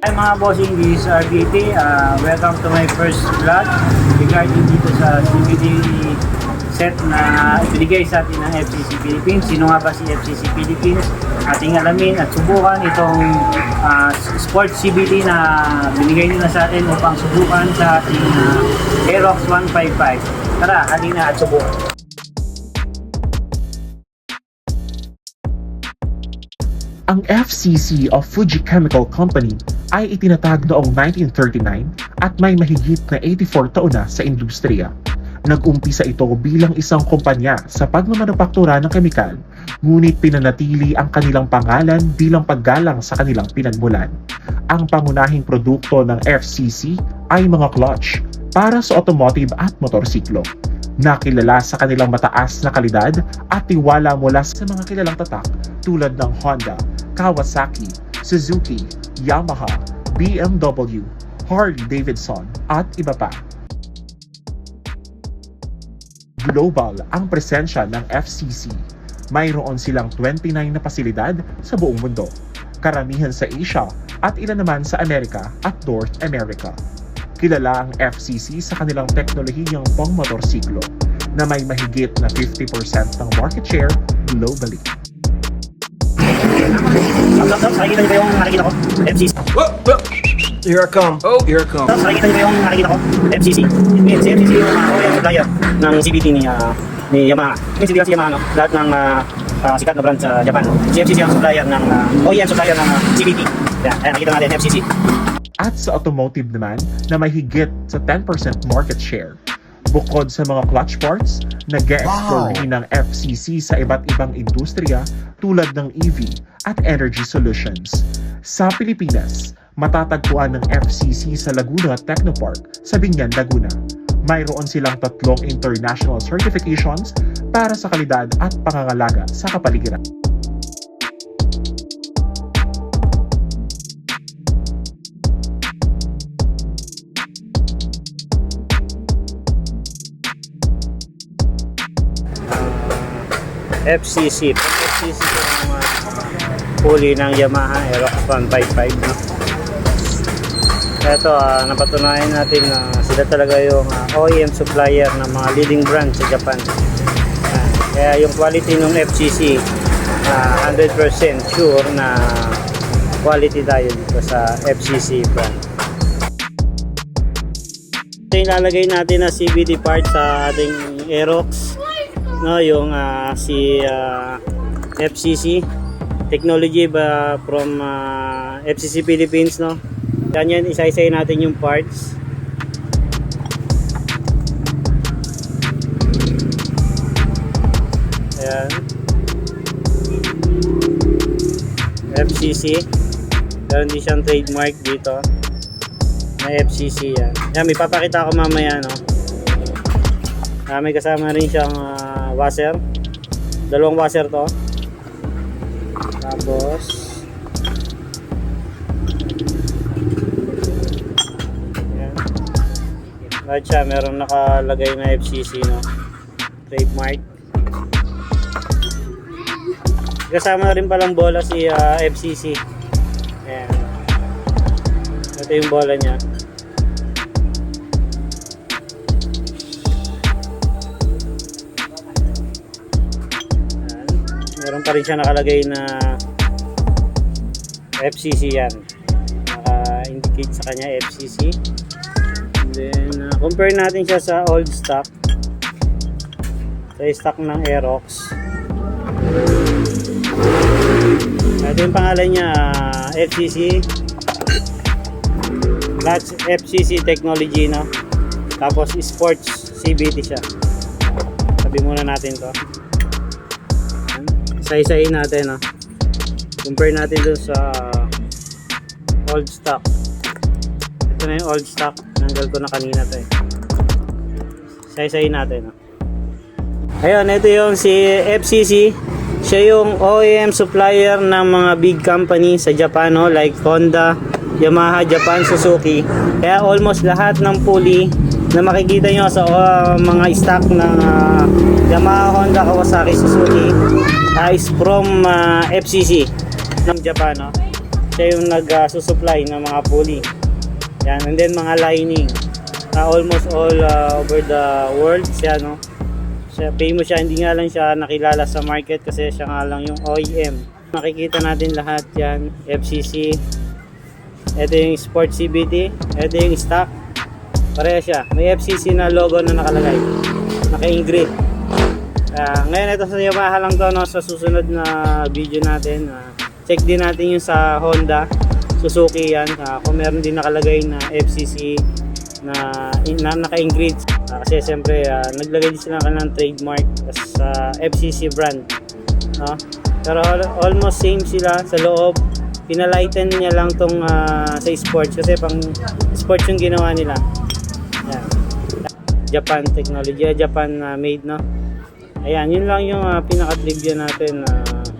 Hi mga bossing, this is RBT. Welcome to my first vlog regarding dito sa CBD set na ibinigay sa atin ng FCC Philippines. Sino nga ba si FCC Philippines? Ating alamin at subukan itong sports CBD na binigay nila sa atin upang subukan sa ating Aerox 155. Tara, halina at subukan. Ang FCC of Fuji Chemical Company ay itinatag noong 1939 at may mahigit na 84 taon na sa industriya. Nag-umpisa ito bilang isang kumpanya sa pagmamanufaktura ng kemikal, ngunit pinanatili ang kanilang pangalan bilang paggalang sa kanilang pinagmulan. Ang pangunahing produkto ng FCC ay mga clutch para sa automotive at motorsiklo. Nakilala sa kanilang mataas na kalidad at tiwala mula sa mga kilalang tatak tulad ng Honda, Kawasaki, Suzuki, Yamaha, BMW, Harley-Davidson at iba pa. Global ang presensya ng FCC. Mayroon silang 29 na pasilidad sa buong mundo, karamihan sa Asia at ilan naman sa Amerika at North America. Kilala ang FCC sa kanilang teknolohiyang pang-motorsiklo na may mahigit na 50% ng market share globally. Nakikita niyo ba yung nakikita ko? FCC. Here I come. Oh, here I come. Nakikita niyo ba yung nakikita ko? FCC. Si FCC yung OEM supplier ng CVT ni Yamaha. Si Yamaha, no? Lahat ng sikat na brand sa Japan. Si FCC ang supplier ng OEM supplier ng CVT. Ayan, nakita natin FCC. At sa automotive naman na may higit sa 10% market share. Bukod sa mga clutch parts, nag-e-explore rin ng FCC sa iba't ibang industriya tulad ng EV at energy solutions. Sa Pilipinas, matatagpuan ng FCC sa Laguna Technopark sa Binyan, Laguna. Mayroon silang 3 international certifications para sa kalidad at pangangalaga sa kapaligiran. FCC. FCC yung huli ng Yamaha Aerox 155. No? Ito, napatunayan natin na sila talaga yung OEM supplier ng mga leading brand sa Japan. Kaya yung quality ng FCC, 100% sure na quality tayo dito sa FCC brand. Ito yung lalagay natin na CVT part sa ating Aerox. No, yung si FCC technology ba from FCC Philippines, no. Yan, isa-isay natin yung parts. Ayan. FCC. Meron din siyang trademark dito. May FCC yan. Yan, may papakita ko mamaya, no. May kasama rin siyang washer. 2 washer to. Tapos ayan. Lahat siya, meron nakalagay na FCC, no? Trademark. Kasama rin palang bola si FCC. Ayan. Ito yung bola niya. Meron pa rin siya nakalagay na FCC yan. Naka-indicate sa kanya FCC. And then, compare natin siya sa old stock. Sa stock ng Aerox. Ito yung pangalan niya, FCC. That's FCC technology, no? Tapos sports CVT siya. Sabi muna natin to. Isa-isahin natin, no? Compare natin dun sa old stock. Ito na yung old stock. Nanggal ko na kanina to, eh. Isa-isahin natin, no? Ayun, ito yung si FCC. Siya yung OEM supplier ng mga big company sa Japan, no? Like Honda, Yamaha, Japan, Suzuki. Kaya almost lahat ng pulley na makikita nyo sa mga stock ng Yamaha, Honda, Kawasaki, Suzuki is from FCC ng Japan, no? Siya yung nag-susupply ng mga pulley. Yan, and then mga lining. Almost all over the world siya, no? Siya, famous siya, hindi nga lang siya nakilala sa market kasi siya nga lang yung OEM. Makikita natin lahat yan, FCC. Ito yung Sport CVT, ito yung stock. Pareha siya, may FCC na logo na nakalagay, naka-engrave. Ngayon ito sa Yamaha lang to, no? Sa susunod na video natin, check din natin yung sa Honda, Suzuki yan, kung meron din nakalagay na FCC na naka-engrave. Kasi siyempre naglagay din sila ng trademark sa FCC brand, no? Pero almost same sila sa loob. Pinalighten niya lang tong sa sports kasi pang sports yung ginawa nila. Yan. Japan technology, Japan made, no? Ayan, yun lang yung pinaka-trivia natin.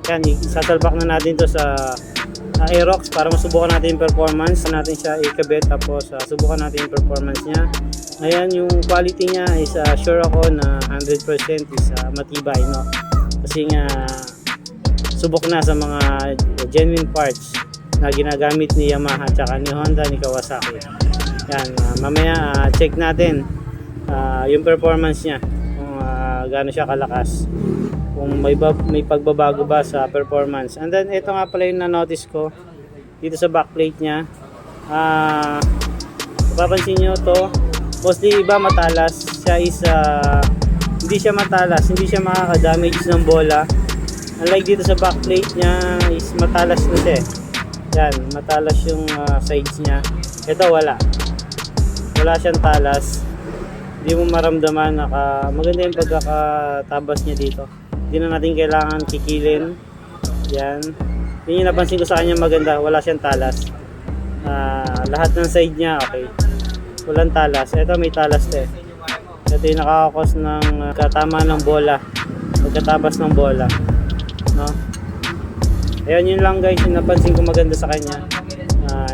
Yan, isasalpak na natin to sa Aerox para masubukan natin yung performance natin siya ikabit, tapos subukan natin yung performance niya. Ayan, yung quality niya is sure ako na 100% is matibay, no? Kasi nga subok na sa mga genuine parts na ginagamit ni Yamaha tsaka ni Honda, ni Kawasaki. Yan, mamaya check natin yung performance niya, kung gaano siya kalakas, kung may pagbabago ba sa performance. And then ito nga pala yung na-notice ko dito sa backplate niya. Papansin nyo to, mostly iba matalas. Siya is hindi siya matalas, hindi siya makaka-damage ng bola. Unlike dito sa backplate niya is matalas na siya. Yan, matalas yung sides niya. Ito wala siyang talas. Hindi mo maramdaman, maganda yung pagkakatabas niya dito. Hindi na natin kailangan kikilin. Yan. Yun yung napansin ko sa kanya maganda, wala siyang talas. Lahat ng side niya okay, walang talas. Ito may talas to eh. Ito yung nakakakos ng katama ng bola, pagkatabas ng bola, no? Ayan, yun lang guys yung napansin ko maganda sa kanya.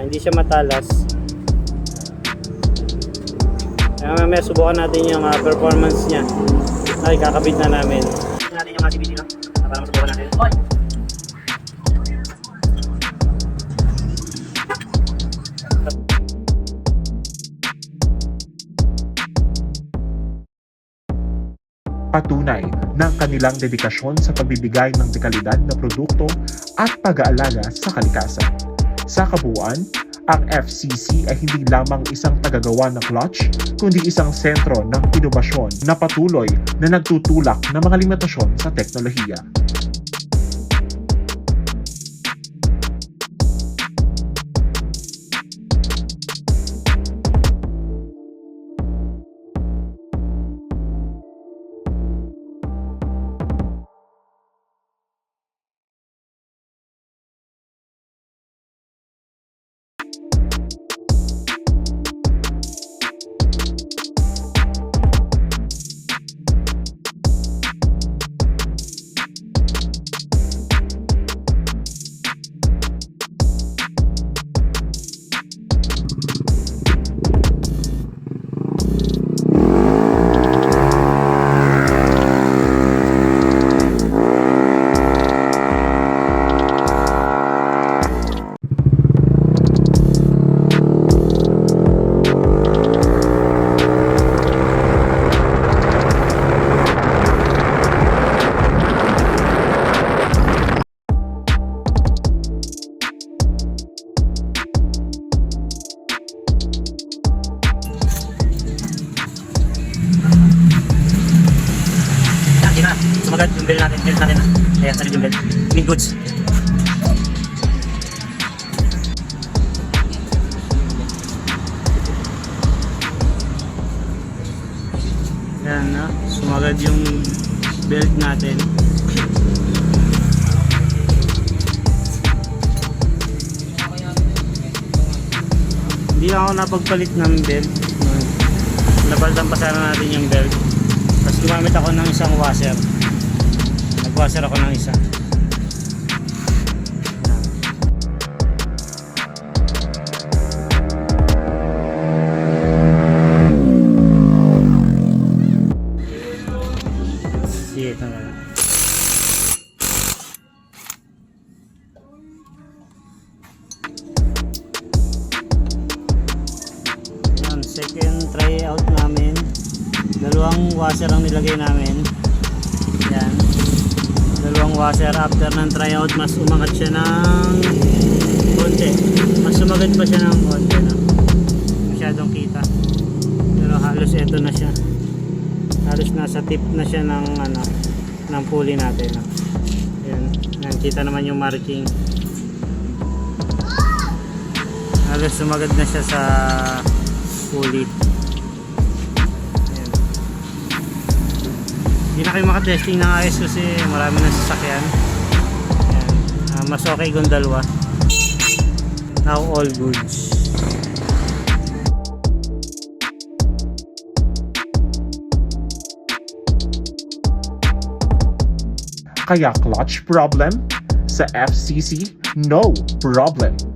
Hindi siya matalas. Mamaya subukan natin yung performance niya. Ay, kakabit na namin natin yung CVT, no? Para masubukan natin. Patunay ng kanilang dedikasyon sa pagbibigay ng dekalidad na produkto at pag-aalaga sa kalikasan. Sa kabuuan, ang FCC ay hindi lamang isang tagagawa ng clutch, kundi isang sentro ng inobasyon na patuloy na nagtutulak ng mga limitasyon sa teknolohiya. Sumagat yung bell natin na. Ayan, sarili yung bell. Mid goods. Ayan, no? Sumagat yung belt natin. Hindi ako napagpalit ng belt. Napalitan pa sana natin yung belt. Tapos gumamit ako ng isang washer. Nag-washer ako ng isa. Sige, ito na. second try out namin. Dalawang washer ang nilagay namin. Yan. Dalawang washer. After ng try out, mas umangat siya ng konti. Mas sumagat pa siya ng konti. No? Masyadong kita. Pero halos eto na siya. Halos nasa tip na siya ng ano, ng pulley natin. No? Yan. Yan. Kita naman yung marking. Halos sumagat na siya sa pulley. Ayan. Hindi na kayo makatesting ng ayos kasi marami na sasakyan. Ayan. Mas okay kung dalawa. Now all goods. Kaya clutch problem? Sa FCC, no problem.